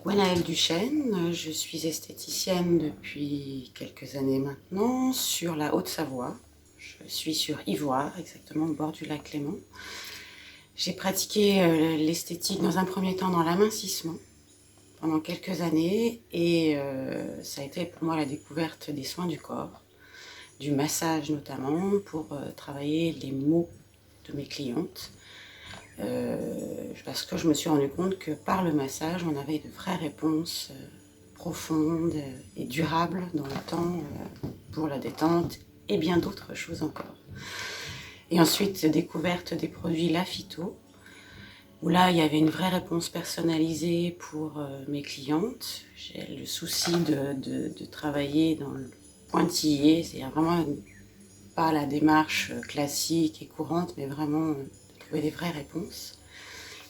Gwenaëlle Duchesne, je suis esthéticienne depuis quelques années maintenant sur la Haute-Savoie. Je suis sur Ivoire, exactement au bord du lac Léman. J'ai pratiqué l'esthétique dans un premier temps dans l'amincissement pendant quelques années et ça a été pour moi la découverte des soins du corps, du massage notamment pour travailler les maux de mes clientes. Parce que je me suis rendu compte que par le massage, on avait de vraies réponses profondes et durables dans le temps pour la détente et bien d'autres choses encore. Et ensuite, découverte des produits Lafito, où là, il y avait une vraie réponse personnalisée pour mes clientes. J'ai le souci de travailler dans le pointillé, c'est-à-dire vraiment pas la démarche classique et courante, mais vraiment de trouver des vraies réponses.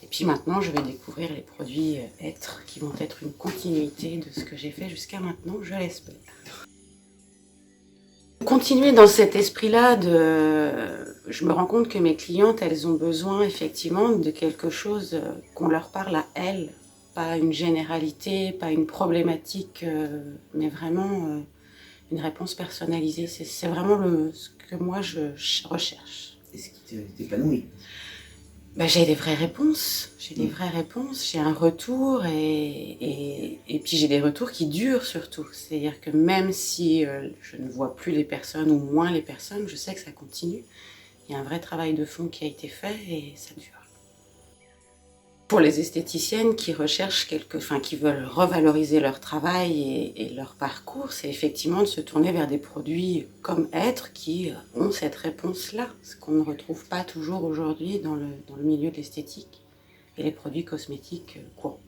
Et puis maintenant, je vais découvrir les produits Être, qui vont être une continuité de ce que j'ai fait jusqu'à maintenant, je l'espère. Continuer dans cet esprit-là, je me rends compte que mes clientes, elles ont besoin effectivement de quelque chose qu'on leur parle à elles, pas une généralité, pas une problématique, mais vraiment une réponse personnalisée. C'est vraiment ce que moi je recherche. Et ce qui t'épanouit. J'ai des vraies réponses, j'ai un retour et puis j'ai des retours qui durent surtout. C'est-à-dire que même si je ne vois plus les personnes ou moins les personnes, je sais que ça continue. Il y a un vrai travail de fond qui a été fait et ça dure. Pour les esthéticiennes qui recherchent qui veulent revaloriser leur travail et leur parcours, c'est effectivement de se tourner vers des produits comme Être qui ont cette réponse-là, ce qu'on ne retrouve pas toujours aujourd'hui dans le milieu de l'esthétique et les produits cosmétiques courants.